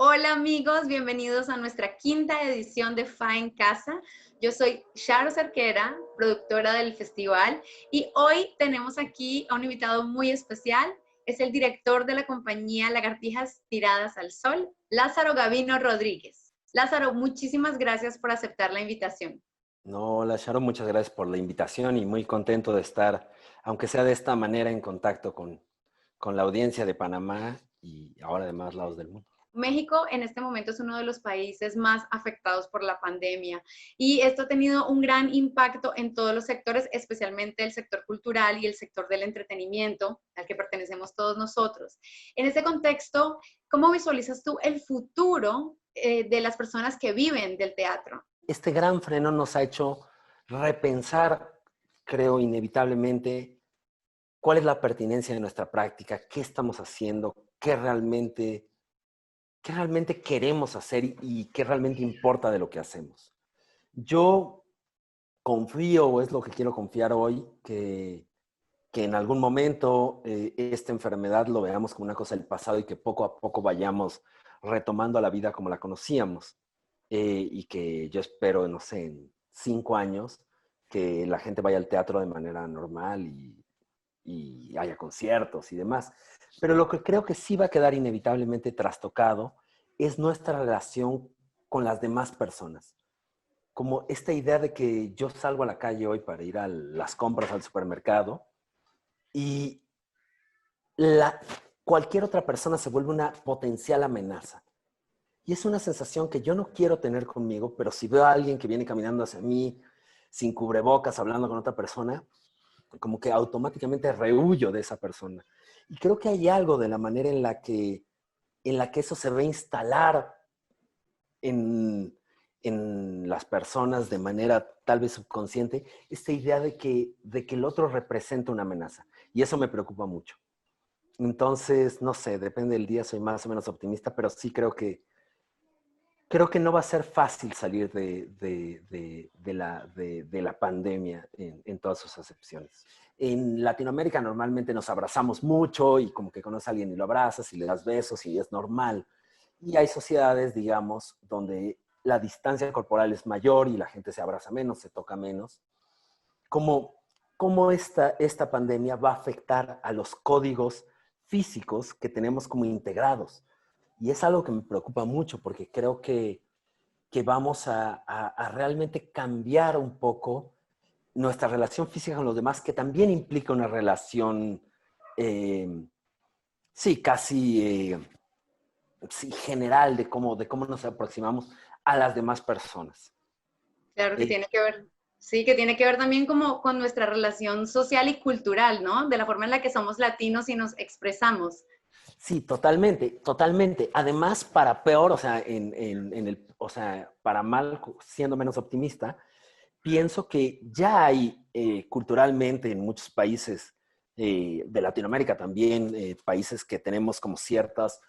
Hola amigos, bienvenidos a nuestra quinta edición de Fa en Casa. Yo soy Charo Cerquera, productora del festival, y hoy tenemos aquí a un invitado muy especial. Es el director de la compañía Lagartijas Tiradas al Sol, Lázaro Gavino Rodríguez. Lázaro, muchísimas gracias por aceptar la invitación. No, hola Sharon, muchas gracias por la invitación y muy contento de estar, aunque sea de esta manera, en contacto con la audiencia de Panamá y ahora de más lados del mundo. México en este momento es uno de los países más afectados por la pandemia y esto ha tenido un gran impacto en todos los sectores, especialmente el sector cultural y el sector del entretenimiento al que pertenecemos todos nosotros. En este contexto, ¿cómo visualizas tú el futuro de las personas que viven del teatro? Este gran freno nos ha hecho repensar, creo, inevitablemente, cuál es la pertinencia de nuestra práctica, qué estamos haciendo, qué realmente queremos hacer y qué realmente importa de lo que hacemos. Yo confío, o es lo que quiero confiar hoy, que en algún momento esta enfermedad lo veamos como una cosa del pasado y que poco a poco vayamos retomando a la vida como la conocíamos. Y que yo espero, no sé, en 5 años, que la gente vaya al teatro de manera normal y haya conciertos y demás. Pero lo que creo que sí va a quedar inevitablemente trastocado es nuestra relación con las demás personas. Como esta idea de que yo salgo a la calle hoy para ir a las compras al supermercado y la, cualquier otra persona se vuelve una potencial amenaza. Y es una sensación que yo no quiero tener conmigo, pero si veo a alguien que viene caminando hacia mí sin cubrebocas, hablando con otra persona, como que automáticamente rehuyo de esa persona. Y creo que hay algo de la manera en la que eso se va a instalar en, en las personas de manera tal vez subconsciente, esta idea de que el otro representa una amenaza. Y eso me preocupa mucho. Entonces, no sé, depende del día, soy más o menos optimista, pero sí creo que no va a ser fácil salir de la pandemia en todas sus acepciones. En Latinoamérica normalmente nos abrazamos mucho y como que conoces a alguien y lo abrazas y le das besos y es normal. Y hay sociedades, digamos, donde la distancia corporal es mayor y la gente se abraza menos, se toca menos. ¿Cómo esta pandemia va a afectar a los códigos físicos que tenemos como integrados? Y es algo que me preocupa mucho porque creo que vamos a realmente cambiar un poco nuestra relación física con los demás, que también implica una relación, eh, sí, casi sí, general de cómo nos aproximamos a las demás personas. Claro que Eh, tiene que ver, sí, que tiene que ver también como con nuestra relación social y cultural, ¿no? De la forma en la que somos latinos y nos expresamos. sí, totalmente, totalmente. Además, para peor, o sea, o sea, para mal, siendo menos optimista, pienso que ya hay culturalmente en muchos países de Latinoamérica también, países que tenemos como ciertos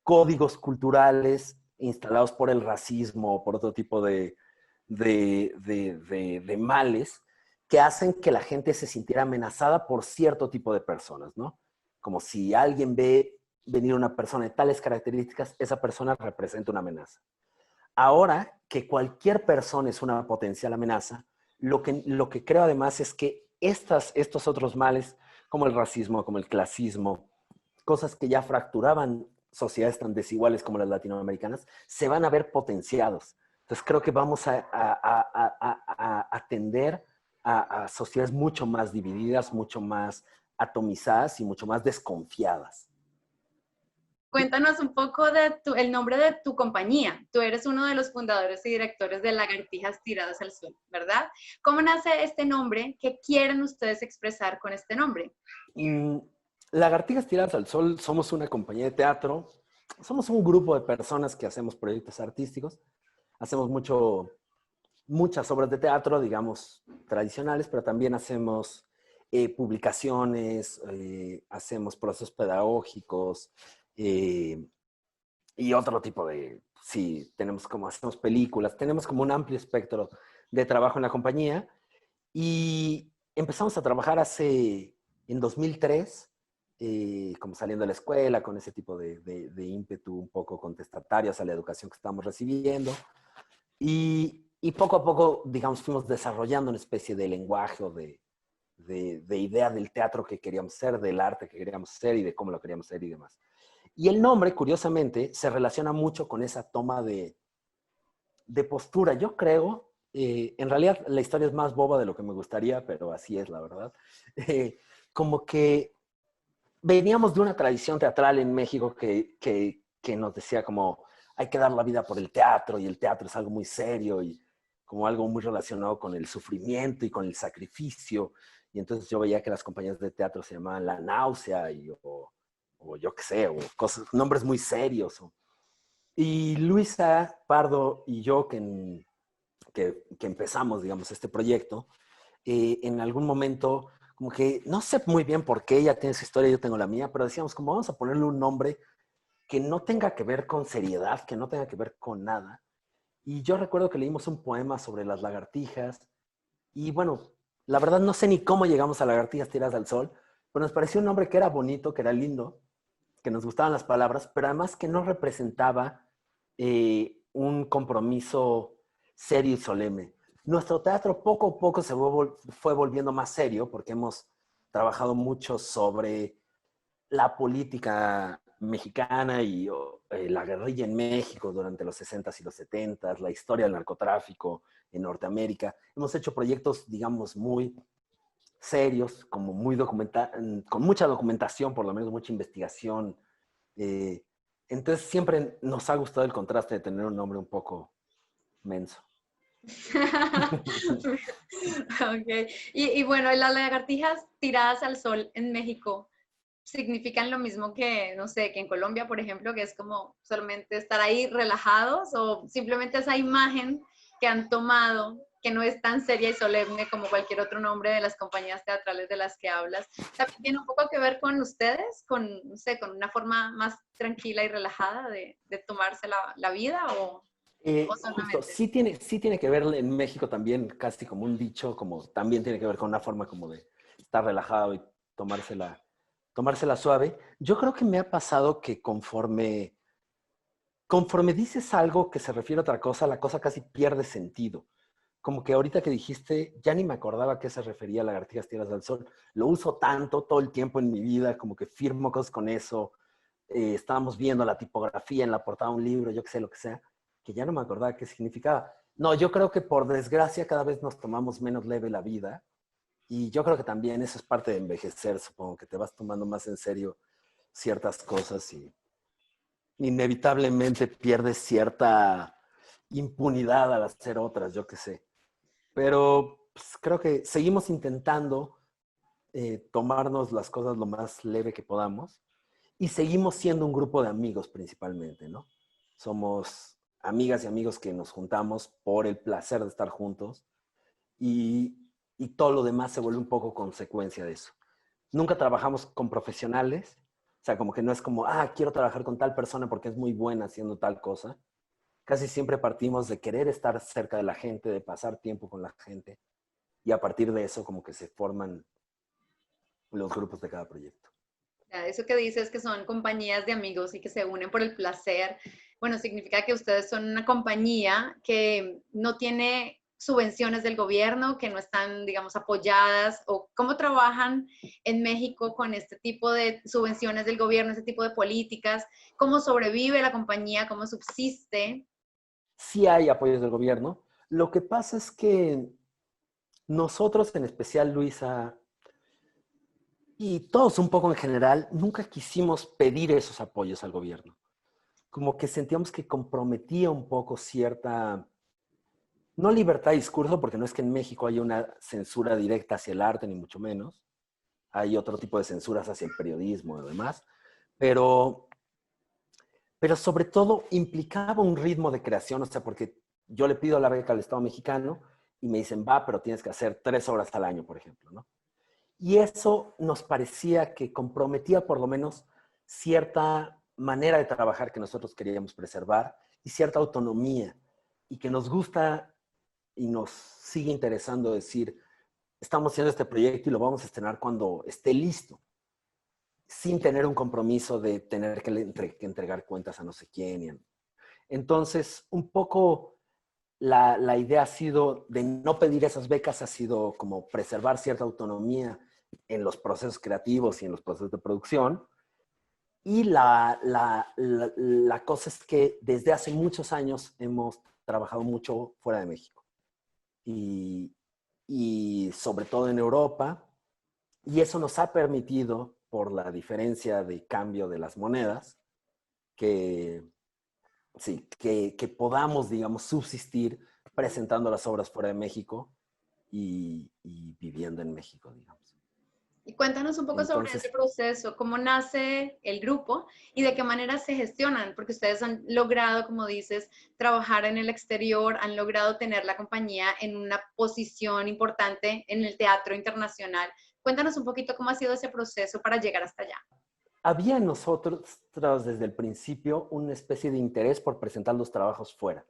códigos culturales instalados por el racismo o por otro tipo de males que hacen que la gente se sintiera amenazada por cierto tipo de personas, ¿no? Como si alguien ve venir una persona de tales características, esa persona representa una amenaza. Ahora que cualquier persona es una potencial amenaza, lo que creo además es que estos otros males, como el racismo, como el clasismo, cosas que ya fracturaban sociedades tan desiguales como las latinoamericanas, se van a ver potenciados. Entonces creo que vamos a tender a sociedades mucho más divididas, mucho más atomizadas y mucho más desconfiadas. Cuéntanos un poco de el nombre de tu compañía. Tú eres uno de los fundadores y directores de Lagartijas Tiradas al Sol, ¿verdad? ¿Cómo nace este nombre? ¿Qué quieren ustedes expresar con este nombre? Mm, Lagartijas Tiradas al Sol somos una compañía de teatro, somos un grupo de personas que hacemos proyectos artísticos, hacemos muchas obras de teatro, digamos, tradicionales, pero también hacemos publicaciones, hacemos procesos pedagógicos eh, y otro tipo sí, hacemos películas, tenemos como un amplio espectro de trabajo en la compañía y empezamos a trabajar en 2003. como saliendo de la escuela, con ese tipo de ímpetu un poco contestatarios a la educación que estábamos recibiendo. Y poco a poco, digamos, fuimos desarrollando una especie de lenguaje o de idea del teatro que queríamos ser, del arte que queríamos ser y de cómo lo queríamos ser y demás. Y el nombre, curiosamente, se relaciona mucho con esa toma de postura. Yo creo, en realidad la historia es más boba de lo que me gustaría, pero así es la verdad. Eh, como que veníamos de una tradición teatral en México que nos decía como hay que dar la vida por el teatro y el teatro es algo muy serio y como algo muy relacionado con el sufrimiento y con el sacrificio. Y entonces yo veía que las compañías de teatro se llamaban La Náusea o yo qué sé, o cosas, nombres muy serios. Y Luisa Pardo y yo que empezamos, digamos, este proyecto, en algún momento, como que no sé muy bien por qué ella tiene su historia, yo tengo la mía, pero decíamos como vamos a ponerle un nombre que no tenga que ver con seriedad, que no tenga que ver con nada. Y yo recuerdo que leímos un poema sobre las lagartijas y bueno, la verdad no sé ni cómo llegamos a lagartijas tiradas al sol, pero nos pareció un nombre que era bonito, que era lindo, que nos gustaban las palabras, pero además que no representaba un compromiso serio y solemne. Nuestro teatro poco a poco se fue volviendo más serio porque hemos trabajado mucho sobre la política mexicana y la guerrilla en México durante los 60s y los 70s, la historia del narcotráfico en Norteamérica. Hemos hecho proyectos, digamos, muy serios, como muy con mucha documentación, por lo menos mucha investigación. Eh, entonces siempre nos ha gustado el contraste de tener un nombre un poco menso. Ok. Y bueno, las lagartijas tiradas al sol en México significan lo mismo que, no sé, que en Colombia, por ejemplo, que es como solamente estar ahí relajados o simplemente esa imagen que han tomado, que no es tan seria y solemne como cualquier otro nombre de las compañías teatrales de las que hablas, también tiene un poco que ver con ustedes, con, no sé, con una forma más tranquila y relajada de tomarse la vida o Justo, solamente. sí tiene que ver en México también, casi como un dicho, como también tiene que ver con una forma como de estar relajado y tomársela suave. Yo creo que me ha pasado que conforme dices algo que se refiere a otra cosa, la cosa casi pierde sentido. Como que ahorita que dijiste, ya ni me acordaba a qué se refería Lagartijas Tierras del Sol. Lo uso tanto todo el tiempo en mi vida, como que firmo cosas con eso. Estábamos viendo la tipografía en la portada de un libro, yo qué sé, lo que sea, que ya no me acordaba qué significaba. No, yo creo que por desgracia cada vez nos tomamos menos leve la vida y yo creo que también eso es parte de envejecer, supongo que te vas tomando más en serio ciertas cosas y inevitablemente pierdes cierta impunidad al hacer otras, yo qué sé. Pero pues, creo que seguimos intentando tomarnos las cosas lo más leve que podamos y seguimos siendo un grupo de amigos principalmente, ¿no? Somos amigas y amigos que nos juntamos por el placer de estar juntos y, y todo lo demás se vuelve un poco consecuencia de eso. Nunca trabajamos con profesionales, o sea, como que no es como, quiero trabajar con tal persona porque es muy buena haciendo tal cosa. Casi siempre partimos de querer estar cerca de la gente, de pasar tiempo con la gente y a partir de eso como que se forman los grupos de cada proyecto. Eso que dices que son compañías de amigos y que se unen por el placer, bueno, significa que ustedes son una compañía que no tiene subvenciones del gobierno, que no están, digamos, apoyadas, o cómo trabajan en México con este tipo de subvenciones del gobierno, este tipo de políticas, cómo sobrevive la compañía, cómo subsiste. Sí hay apoyos del gobierno. Lo que pasa es que nosotros, en especial Luisa, y todos un poco en general, nunca quisimos pedir esos apoyos al gobierno. Como que sentíamos que comprometía un poco cierta, no libertad de discurso, porque no es que en México haya una censura directa hacia el arte, ni mucho menos. Hay otro tipo de censuras hacia el periodismo y demás, pero, pero sobre todo implicaba un ritmo de creación, o sea, porque yo le pido la beca al Estado mexicano y me dicen, va, pero tienes que hacer 3 horas al año, por ejemplo, ¿no? Y eso nos parecía que comprometía por lo menos cierta manera de trabajar que nosotros queríamos preservar y cierta autonomía y que nos gusta y nos sigue interesando decir, estamos haciendo este proyecto y lo vamos a estrenar cuando esté listo. sin tener un compromiso de tener que entregar cuentas a no sé quién. Entonces, un poco la idea ha sido de no pedir esas becas, ha sido como preservar cierta autonomía en los procesos creativos y en los procesos de producción. Y la cosa es que desde hace muchos años hemos trabajado mucho fuera de México. Y, y sobre todo en Europa. Y eso nos ha permitido, por la diferencia de cambio de las monedas, que, sí, que podamos, digamos, subsistir presentando las obras fuera de México y viviendo en México, digamos. Y cuéntanos un poco sobre ese Entonces, proceso, cómo nace el grupo y de qué manera se gestionan, porque ustedes han logrado, como dices, trabajar en el exterior, han logrado tener la compañía en una posición importante en el teatro internacional. Cuéntanos un poquito cómo ha sido ese proceso para llegar hasta allá. había en nosotros desde el principio una especie de interés por presentar los trabajos fuera.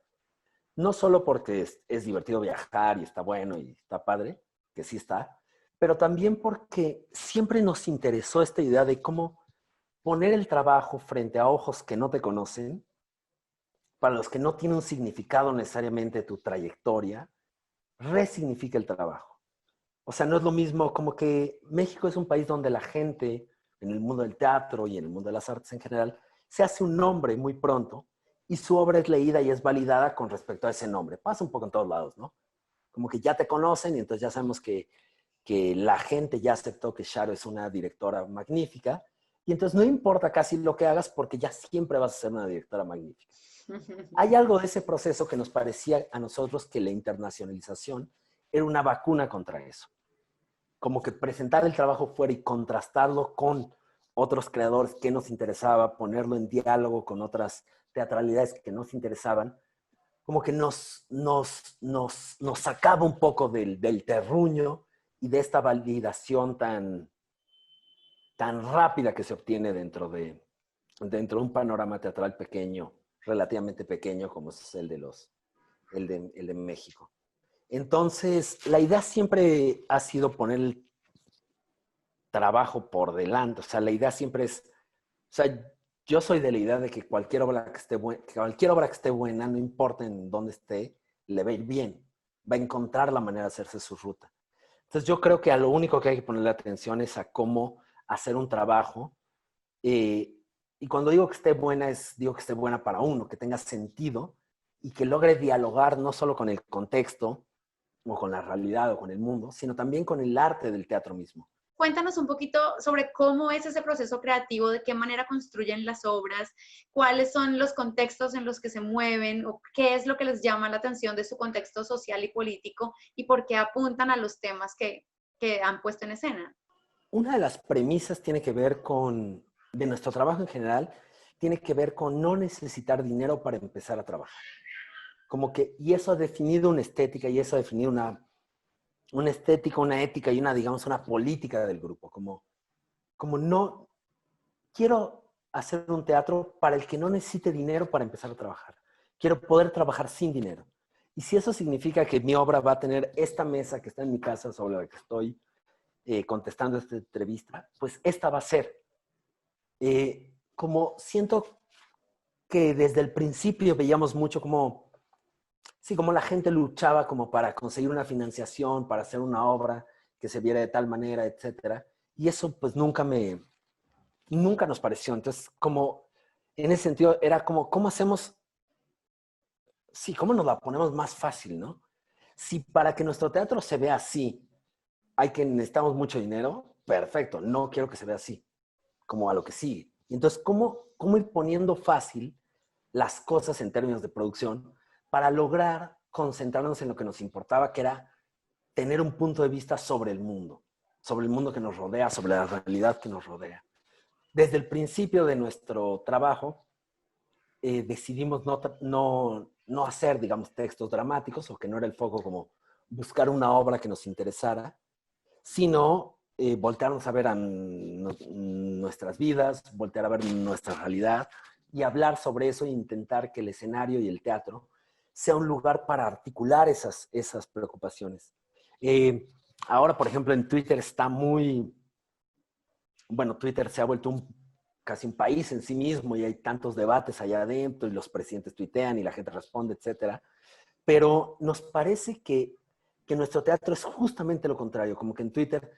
No solo porque es divertido viajar y está bueno y está padre, que sí está, pero también porque siempre nos interesó esta idea de cómo poner el trabajo frente a ojos que no te conocen, para los que no tiene un significado necesariamente tu trayectoria, resignifica el trabajo. O sea, no es lo mismo, como que México es un país donde la gente, en el mundo del teatro y en el mundo de las artes en general, se hace un nombre muy pronto y su obra es leída y es validada con respecto a ese nombre. Pasa un poco en todos lados, ¿no? Como que ya te conocen y entonces ya sabemos que la gente ya aceptó que Sharo es una directora magnífica y entonces no importa casi lo que hagas porque ya siempre vas a ser una directora magnífica. Hay algo de ese proceso que nos parecía a nosotros que la internacionalización era una vacuna contra eso. Como que presentar el trabajo fuera y contrastarlo con otros creadores que nos interesaba, ponerlo en diálogo con otras teatralidades que nos interesaban, como que nos sacaba un poco del terruño y de esta validación tan rápida que se obtiene dentro de un panorama teatral pequeño, relativamente pequeño, como es el de México. Entonces, la idea siempre ha sido poner el trabajo por delante. O sea, la idea siempre es, o sea, yo soy de la idea de que cualquier obra que esté buena, no importa en dónde esté, le va a ir bien. Va a encontrar la manera de hacerse su ruta. Entonces, yo creo que a lo único que hay que ponerle atención es a cómo hacer un trabajo. eh, y cuando digo que esté buena, digo que esté buena para uno, que tenga sentido y que logre dialogar no solo con el contexto o con la realidad o con el mundo, sino también con el arte del teatro mismo. Cuéntanos un poquito sobre cómo es ese proceso creativo, de qué manera construyen las obras, cuáles son los contextos en los que se mueven o qué es lo que les llama la atención de su contexto social y político y por qué apuntan a los temas que han puesto en escena. Una de las premisas tiene que ver de nuestro trabajo en general, tiene que ver con no necesitar dinero para empezar a trabajar. Como que, y eso ha definido una estética y eso ha definido una estética, una ética y digamos, una política del grupo. Como no, quiero hacer un teatro para el que no necesite dinero para empezar a trabajar. Quiero poder trabajar sin dinero. Y si eso significa que mi obra va a tener esta mesa que está en mi casa sobre la que estoy contestando esta entrevista, pues esta va a ser. Como siento que desde el principio veíamos mucho como la gente luchaba como para conseguir una financiación, para hacer una obra que se viera de tal manera, etcétera. Y eso pues nunca nos pareció. Entonces, como en ese sentido era como, ¿cómo hacemos? Sí, ¿cómo nos la ponemos más fácil, no? Si para que nuestro teatro se vea así, necesitamos mucho dinero, perfecto, no quiero que se vea así, como a lo que sigue. Y entonces, ¿cómo ir poniendo fácil las cosas en términos de producción para lograr concentrarnos en lo que nos importaba, que era tener un punto de vista sobre el mundo que nos rodea, sobre la realidad que nos rodea? Desde el principio de nuestro trabajo, decidimos no hacer, digamos, textos dramáticos, o que no era el foco como buscar una obra que nos interesara, sino voltearnos a ver a nuestras vidas, voltear a ver nuestra realidad y hablar sobre eso e intentar que el escenario y el teatro sea un lugar para articular esas preocupaciones. Ahora, por ejemplo, en Twitter está muy bueno, Twitter se ha vuelto casi un país en sí mismo y hay tantos debates allá adentro y los presidentes tuitean y la gente responde, etcétera. Pero nos parece que nuestro teatro es justamente lo contrario, como que en Twitter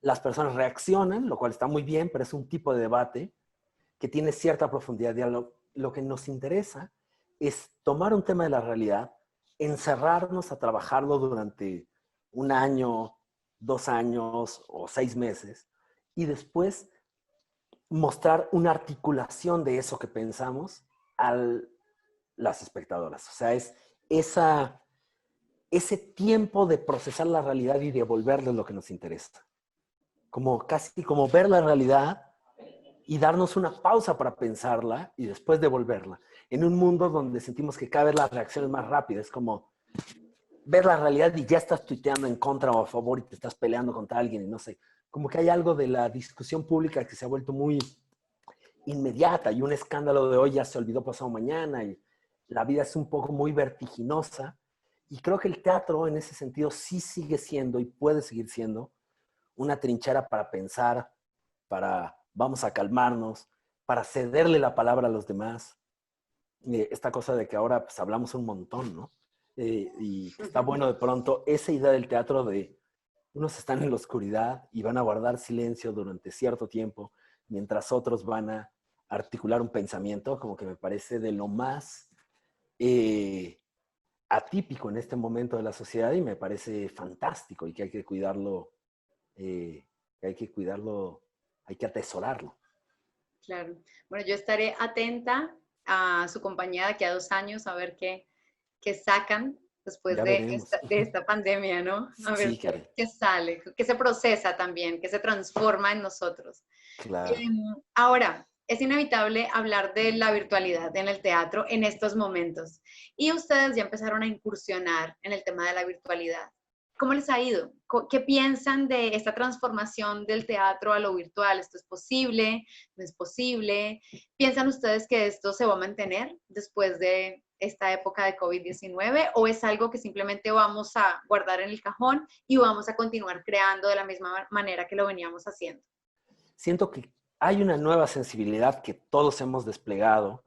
las personas reaccionan, lo cual está muy bien, pero es un tipo de debate que tiene cierta profundidad. Lo que nos interesa es tomar un tema de la realidad, encerrarnos a trabajarlo durante un año, 2 años o 6 meses y después mostrar una articulación de eso que pensamos a las espectadoras. O sea, es esa, ese tiempo de procesar la realidad y devolverles lo que nos interesa. Como casi como ver la realidad y darnos una pausa para pensarla y después devolverla. En un mundo donde sentimos que cada vez la reacción es más rápida, es como ver la realidad y ya estás tuiteando en contra o a favor y te estás peleando contra alguien y no sé. Como que hay algo de la discusión pública que se ha vuelto muy inmediata y un escándalo de hoy ya se olvidó pasado mañana y la vida es un poco muy vertiginosa y creo que el teatro en ese sentido sí sigue siendo y puede seguir siendo una trinchera para pensar, para vamos a calmarnos, para cederle la palabra a los demás. Esta cosa de que ahora pues hablamos un montón, ¿no? Y está bueno de pronto esa idea del teatro de unos están en la oscuridad y van a guardar silencio durante cierto tiempo, mientras otros van a articular un pensamiento, como que me parece de lo más atípico en este momento de la sociedad y me parece fantástico y que hay que cuidarlo, hay que cuidarlo, hay que atesorarlo. Claro. Bueno, yo estaré atenta a su compañía de aquí a 2 años a ver qué sacan después Ya de veremos. esta pandemia, ¿no? A ver Sí, Karen, qué sale, qué se procesa también, qué se transforma en nosotros. claro. Ahora, es inevitable hablar de la virtualidad en el teatro en estos momentos. Y ustedes ya empezaron a incursionar en el tema de la virtualidad. ¿Cómo les ha ido? ¿Qué piensan de esta transformación del teatro a lo virtual? ¿Esto es posible? ¿No es posible? ¿Piensan ustedes que esto se va a mantener después de esta época de COVID-19 o es algo que simplemente vamos a guardar en el cajón y vamos a continuar creando de la misma manera que lo veníamos haciendo? Siento que hay una nueva sensibilidad que todos hemos desplegado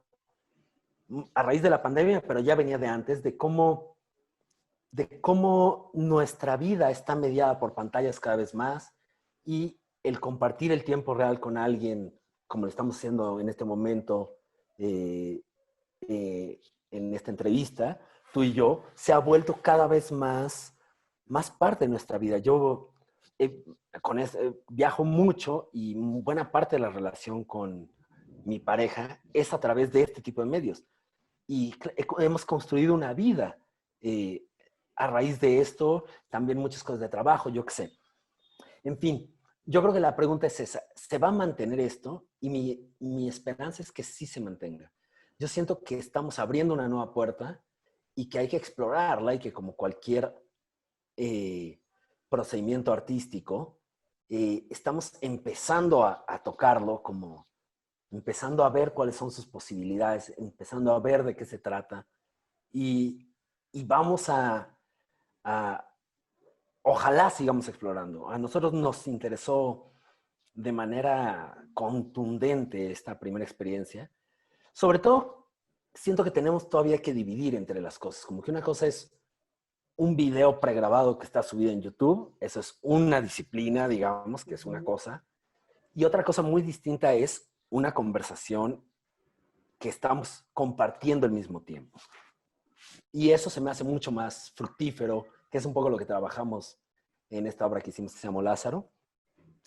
a raíz de la pandemia, pero ya venía de antes, de cómo nuestra vida está mediada por pantallas cada vez más y el compartir el tiempo real con alguien, como lo estamos haciendo en este momento, eh, en esta entrevista, tú y yo, se ha vuelto cada vez más parte de nuestra vida. Yo eh, viajo mucho y buena parte de la relación con mi pareja es a través de este tipo de medios. Y hemos construido una vida eh, a raíz de esto, también muchas cosas de trabajo, yo qué sé. En fin, yo creo que la pregunta es esa, ¿se va a mantener esto? Y mi esperanza es que sí se mantenga. Yo siento que estamos abriendo una nueva puerta y que hay que explorarla y que como cualquier eh, procedimiento artístico, estamos empezando a tocarlo, como empezando a ver cuáles son sus posibilidades, empezando a ver de qué se trata y, y vamos a, ojalá sigamos explorando. A nosotros nos interesó de manera contundente esta primera experiencia. Sobre todo, siento que tenemos todavía que dividir entre las cosas. Como que una cosa es un video pregrabado que está subido en YouTube. Eso es una disciplina, digamos, que es una cosa. Y otra cosa muy distinta es una conversación que estamos compartiendo al mismo tiempo. Y eso se me hace mucho más fructífero, que es un poco lo que trabajamos en esta obra que hicimos que se llamó Lázaro,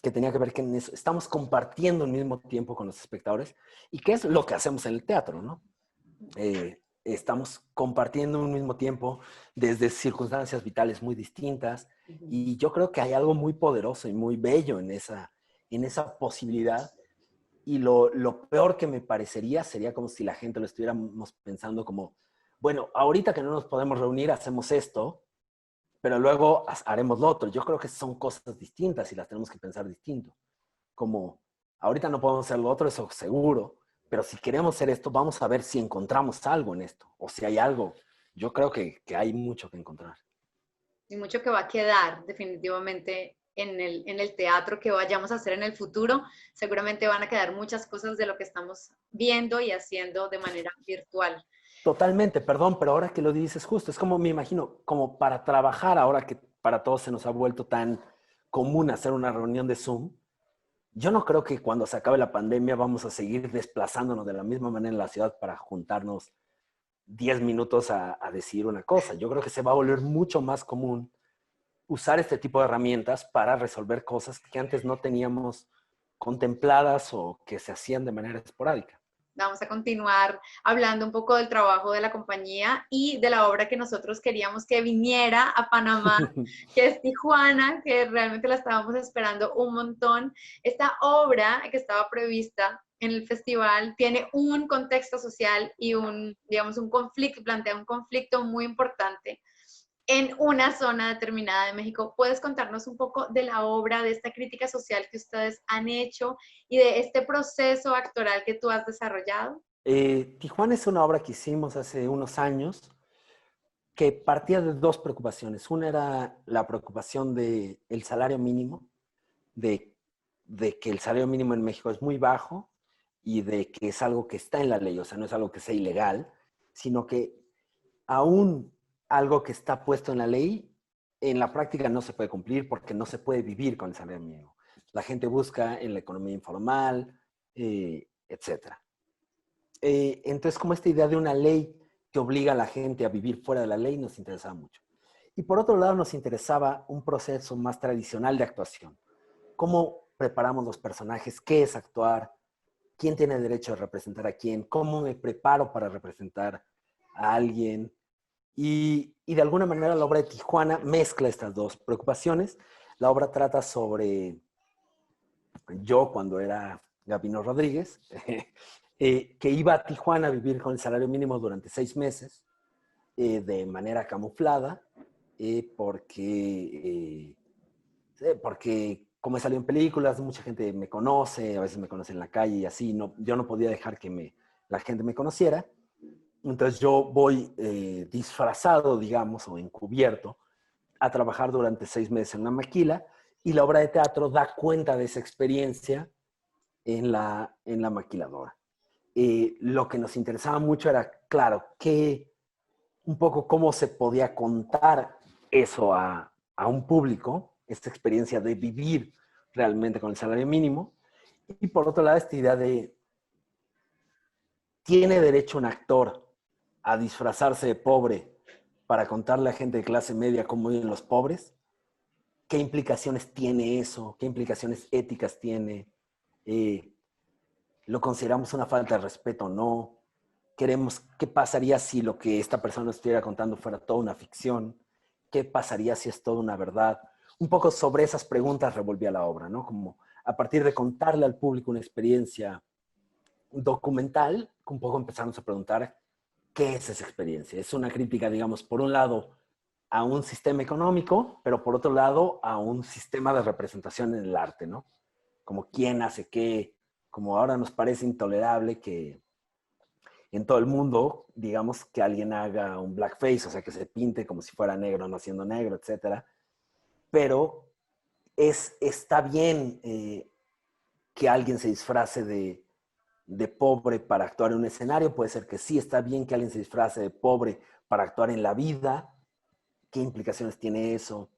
que tenía que ver que en eso, estamos compartiendo al mismo tiempo con los espectadores y que es lo que hacemos en el teatro, ¿no? Estamos compartiendo al mismo tiempo desde circunstancias vitales muy distintas y yo creo que hay algo muy poderoso y muy bello en esa posibilidad y lo peor que me parecería sería como si la gente lo estuviéramos pensando como, bueno, ahorita que no nos podemos reunir hacemos esto, pero luego haremos lo otro. Yo creo que son cosas distintas y las tenemos que pensar distinto. Como ahorita no podemos hacer lo otro, eso seguro, pero si queremos hacer esto, vamos a ver si encontramos algo en esto o si hay algo. Yo creo que hay mucho que encontrar. Y mucho que va a quedar definitivamente en el teatro que vayamos a hacer en el futuro. Seguramente van a quedar muchas cosas de lo que estamos viendo y haciendo de manera virtual. Totalmente, perdón, pero ahora que lo dices justo, es como me imagino, como para trabajar ahora que para todos se nos ha vuelto tan común hacer una reunión de Zoom. Yo no creo que cuando se acabe la pandemia vamos a seguir desplazándonos de la misma manera en la ciudad para juntarnos 10 minutos a decir una cosa. Yo creo que se va a volver mucho más común usar este tipo de herramientas para resolver cosas que antes no teníamos contempladas o que se hacían de manera esporádica. Vamos a continuar hablando un poco del trabajo de la compañía y de la obra que nosotros queríamos que viniera a Panamá, que es Tijuana, que realmente la estábamos esperando un montón. Esta obra que estaba prevista en el festival tiene un contexto social y digamos, un conflicto, plantea un conflicto muy importante en una zona determinada de México. ¿Puedes contarnos un poco de la obra, de esta crítica social que ustedes han hecho y de este proceso actoral que tú has desarrollado? Tijuana es una obra que hicimos hace unos años que partía de dos preocupaciones. Una era la preocupación del salario mínimo, de, de que el salario mínimo en México es muy bajo y de que es algo que está en la ley, o sea, no es algo que sea ilegal, sino que aún algo que está puesto en la ley, en la práctica no se puede cumplir porque no se puede vivir con el salario mínimo. La gente busca en la economía informal, etcétera. Entonces, como esta idea de una ley que obliga a la gente a vivir fuera de la ley nos interesaba mucho. Y por otro lado, nos interesaba un proceso más tradicional de actuación. ¿Cómo preparamos los personajes? ¿Qué es actuar? ¿Quién tiene derecho a representar a quién? ¿Cómo me preparo para representar a alguien? Y de alguna manera la obra de Tijuana mezcla estas dos preocupaciones. La obra trata sobre yo cuando era Gabino Rodríguez, que iba a Tijuana a vivir con el salario mínimo durante 6 meses, de manera camuflada, porque como he salido en películas, mucha gente me conoce, a veces me conoce en la calle y así, no, yo no podía dejar que la gente me conociera. Entonces yo voy disfrazado, digamos, o encubierto, a trabajar durante 6 meses en una maquila y la obra de teatro da cuenta de esa experiencia en la maquiladora. Lo que nos interesaba mucho era, claro, un poco cómo se podía contar eso a un público, esta experiencia de vivir realmente con el salario mínimo. Y por otro lado, esta idea de, ¿tiene derecho un actor a disfrazarse de pobre para contarle a gente de clase media cómo viven los pobres? ¿Qué implicaciones tiene eso? ¿Qué implicaciones éticas tiene? Eh, ¿Lo consideramos una falta de respeto o no? ¿Qué pasaría si lo que esta persona estuviera contando fuera toda una ficción? ¿Qué pasaría si es toda una verdad? Un poco sobre esas preguntas revolvía la obra, ¿no? Como a partir de contarle al público una experiencia documental, un poco empezamos a preguntar qué es esa experiencia. Es una crítica, digamos, por un lado a un sistema económico, pero por otro lado a un sistema de representación en el arte, ¿no? Como quién hace qué, como ahora nos parece intolerable que en todo el mundo, digamos, que alguien haga un blackface, o sea, que se pinte como si fuera negro, no siendo negro, etcétera. Pero está bien que alguien se disfrace de pobre para actuar en un escenario, puede ser que sí, está bien que alguien se disfrace de pobre para actuar en la vida. ¿Qué implicaciones tiene eso?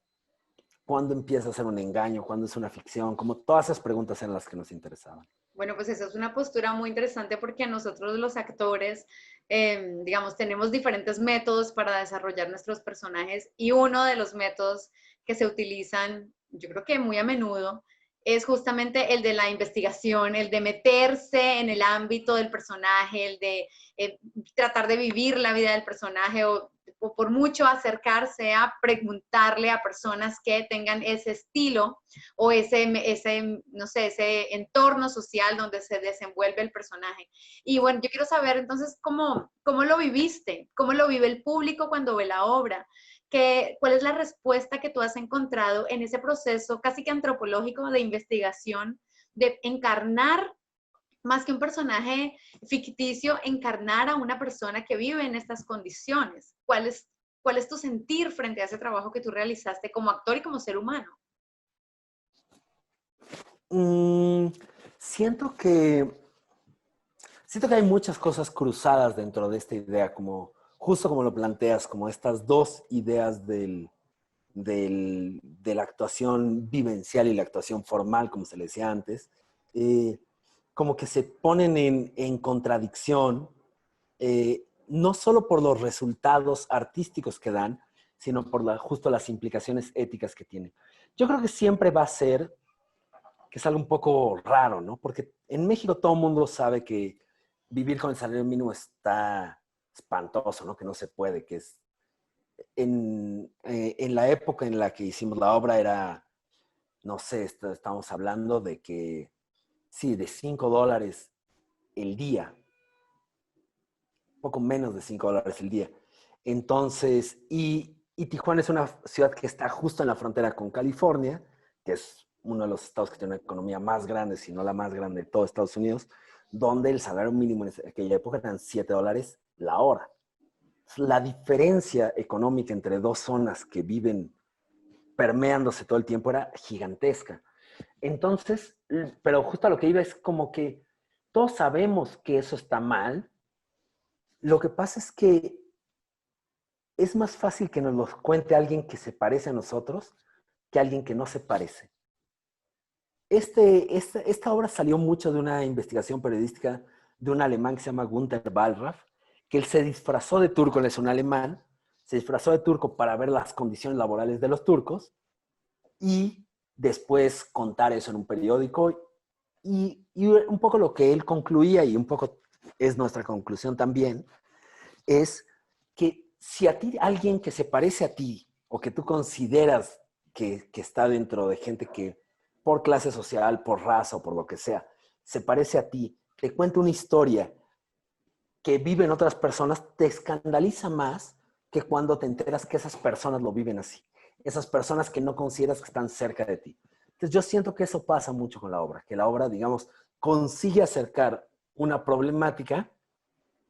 ¿Cuándo empieza a ser un engaño? ¿Cuándo es una ficción? Como todas esas preguntas eran las que nos interesaban. Bueno, pues esa es una postura muy interesante porque nosotros los actores, digamos, tenemos diferentes métodos para desarrollar nuestros personajes y uno de los métodos que se utilizan, yo creo que muy a menudo, es justamente el de la investigación, el de meterse en el ámbito del personaje, el de tratar de vivir la vida del personaje o por mucho acercarse a preguntarle a personas que tengan ese estilo o no sé, ese entorno social donde se desenvuelve el personaje. Y bueno, yo quiero saber entonces cómo lo viviste, cómo lo vive el público cuando ve la obra. ¿Cuál es la respuesta que tú has encontrado en ese proceso casi que antropológico de investigación, de encarnar más que un personaje ficticio, encarnar a una persona que vive en estas condiciones? ¿Cuál es tu sentir frente a ese trabajo que tú realizaste como actor y como ser humano? Mm, siento que, siento que hay muchas cosas cruzadas dentro de esta idea, como justo como lo planteas, como estas dos ideas de la actuación vivencial y la actuación formal, como se le decía antes, eh, como que se ponen en contradicción, no solo por los resultados artísticos que dan, sino por justo las implicaciones éticas que tienen. Yo creo que siempre va a ser, que es algo un poco raro, ¿no? Porque en México todo el mundo sabe que vivir con el salario mínimo está espantoso, ¿no? Que no se puede, que es en la época en la que hicimos la obra era, no sé, estamos hablando de que, sí, de $5 el día, poco menos de $5 el día. Entonces, y Tijuana es una ciudad que está justo en la frontera con California, que es uno de los estados que tiene una economía más grande, si no la más grande de todo Estados Unidos, donde el salario mínimo en aquella época eran $7 la hora. La diferencia económica entre dos zonas que viven permeándose todo el tiempo era gigantesca. Entonces, pero justo a lo que iba es como que todos sabemos que eso está mal. Lo que pasa es que es más fácil que nos lo cuente alguien que se parece a nosotros que alguien que no se parece. Esta obra salió mucho de una investigación periodística de un alemán que se llama Gunther Wallraff, que él se disfrazó de turco, él es un alemán, se disfrazó de turco para ver las condiciones laborales de los turcos y después contar eso en un periódico. Y un poco lo que él concluía, y un poco es nuestra conclusión también, es que si a ti alguien que se parece a ti o que tú consideras que está dentro de gente que por clase social, por raza o por lo que sea, se parece a ti, te cuenta una historia que viven otras personas, te escandaliza más que cuando te enteras que esas personas lo viven así. Esas personas que no consideras que están cerca de ti. Entonces yo siento que eso pasa mucho con la obra, que la obra, digamos, consigue acercar una problemática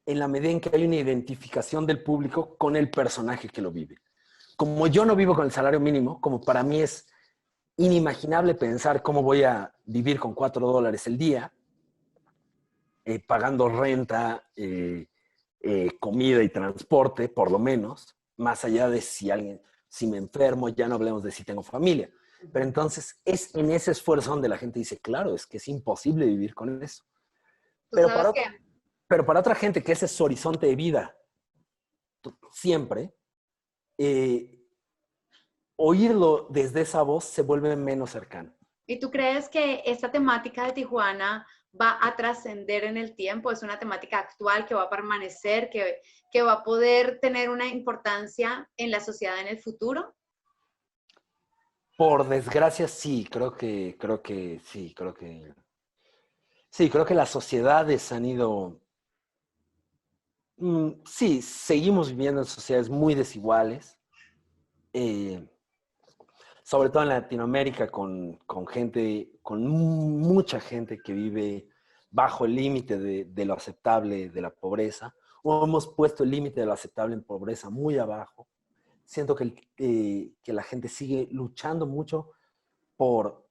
en la medida en que hay una identificación del público con el personaje que lo vive. Como yo no vivo con el salario mínimo, como para mí es inimaginable pensar cómo voy a vivir con $4 el día, pagando renta, comida y transporte, por lo menos, más allá de si me enfermo, ya no hablemos de si tengo familia. Pero entonces es en ese esfuerzo donde la gente dice, claro, es que es imposible vivir con eso. Tú Pero sabes para, que, pero para otra gente que ese es su horizonte de vida siempre, eh, oírlo desde esa voz se vuelve menos cercano. ¿y tú crees que esta temática de Tijuana va a trascender en el tiempo? ¿Es una temática actual que va a permanecer, que va a poder tener una importancia en la sociedad en el futuro? Por desgracia, sí, sí, creo que las sociedades han ido, sí, seguimos viviendo en sociedades muy desiguales, eh, sobre todo en Latinoamérica con gente, con mucha gente que vive bajo el límite de lo aceptable de la pobreza, o hemos puesto el límite de lo aceptable en pobreza muy abajo. Siento que la gente sigue luchando mucho por,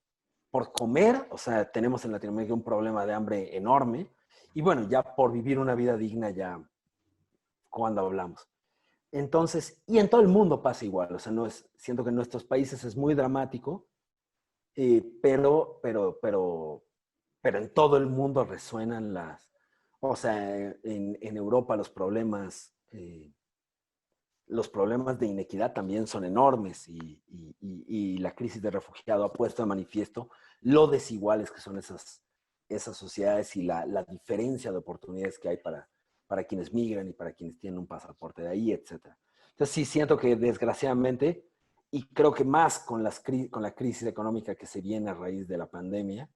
por comer, o sea, tenemos en Latinoamérica un problema de hambre enorme, y bueno, ya por vivir una vida digna ya cuando hablamos. Entonces, y en todo el mundo pasa igual, o sea, siento que en nuestros países es muy dramático, pero en todo el mundo resuenan o sea, en Europa los problemas de inequidad también son enormes y la crisis de refugiado ha puesto de manifiesto lo desiguales que son esas sociedades y la diferencia de oportunidades que hay para quienes migran y para quienes tienen un pasaporte de ahí, etcétera. Entonces sí siento que desgraciadamente, y creo que más con la crisis económica que se viene a raíz de la pandemia,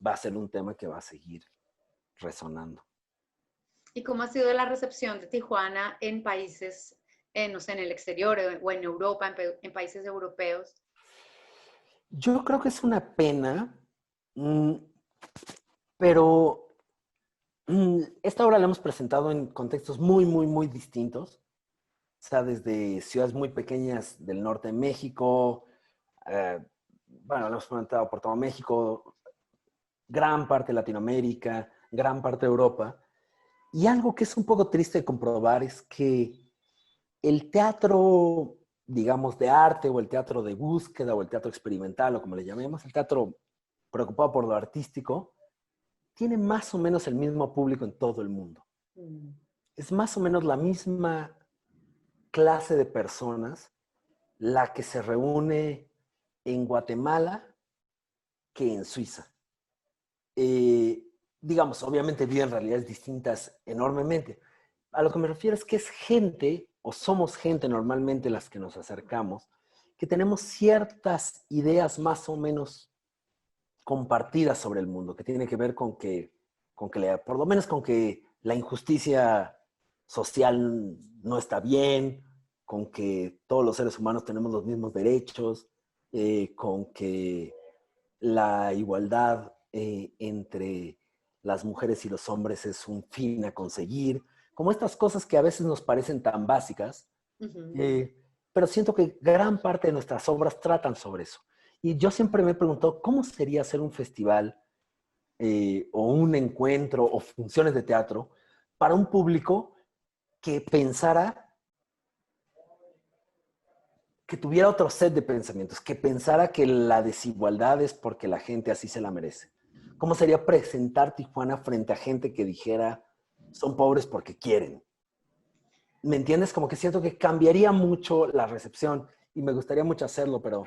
va a ser un tema que va a seguir resonando. ¿Y cómo ha sido la recepción de Tijuana en países, no sé, en el exterior o en Europa, en países europeos? Yo creo que es una pena, mm, pero esta obra la hemos presentado en contextos muy, muy, muy distintos. O sea, desde ciudades muy pequeñas del norte de México, eh, bueno, lo hemos presentado por todo México, gran parte de Latinoamérica, gran parte de Europa. Y algo que es un poco triste de comprobar es que el teatro, digamos, de arte o el teatro de búsqueda o el teatro experimental o como le llamemos, el teatro preocupado por lo artístico, tiene más o menos el mismo público en todo el mundo. Es más o menos la misma clase de personas la que se reúne en Guatemala que en Suiza. Eh, digamos, obviamente viven realidades distintas enormemente. A lo que me refiero es que es gente, o somos gente normalmente las que nos acercamos, que tenemos ciertas ideas más o menos compartidas sobre el mundo, que tiene que ver por lo menos con que la injusticia social no está bien, con que todos los seres humanos tenemos los mismos derechos, con que la igualdad entre las mujeres y los hombres es un fin a conseguir, como estas cosas que a veces nos parecen tan básicas, pero siento que gran parte de nuestras obras tratan sobre eso. Y yo siempre me he preguntado, ¿cómo sería hacer un festival o un encuentro o funciones de teatro para un público que pensara, que tuviera otro set de pensamientos, que pensara que la desigualdad es porque la gente así se la merece? ¿Cómo sería presentar Tijuana frente a gente que dijera, son pobres porque quieren? ¿Me entiendes? Como que siento que cambiaría mucho la recepción y me gustaría mucho hacerlo, pero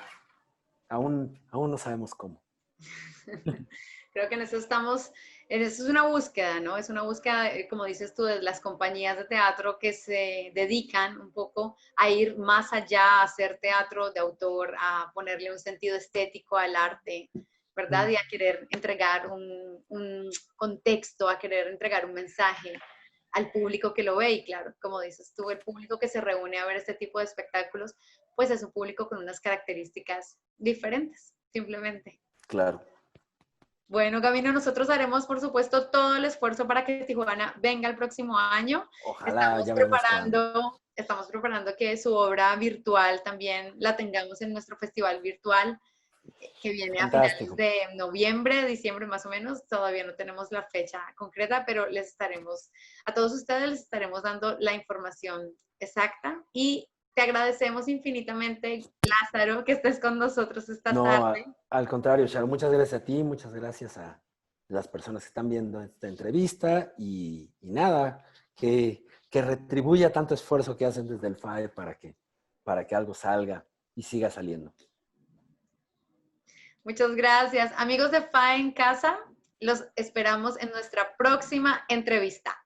aún no sabemos cómo. Creo que en eso estamos, en eso es una búsqueda, ¿no? Es una búsqueda, como dices tú, de las compañías de teatro que se dedican un poco a ir más allá, a hacer teatro de autor, a ponerle un sentido estético al arte, ¿verdad? Y a querer entregar un contexto, a querer entregar un mensaje al público que lo ve. Y claro, como dices tú, el público que se reúne a ver este tipo de espectáculos, pues es un público con unas características diferentes, simplemente. Claro. Bueno, Camino, nosotros haremos, por supuesto, todo el esfuerzo para que Tijuana venga el próximo año. Ojalá, ya veremos cuándo. Estamos preparando que su obra virtual también la tengamos en nuestro festival virtual que viene a finales Fantástico. de noviembre, diciembre más o menos. Todavía no tenemos la fecha concreta, pero a todos ustedes les estaremos dando la información exacta y te agradecemos infinitamente, Lázaro, que estés con nosotros esta No, tarde. al contrario, Charo, muchas gracias a ti, muchas gracias a las personas que están viendo esta entrevista y nada, que retribuya tanto esfuerzo que hacen desde el FAE para que algo salga y siga saliendo. Muchas gracias. Amigos de FA en Casa, los esperamos en nuestra próxima entrevista.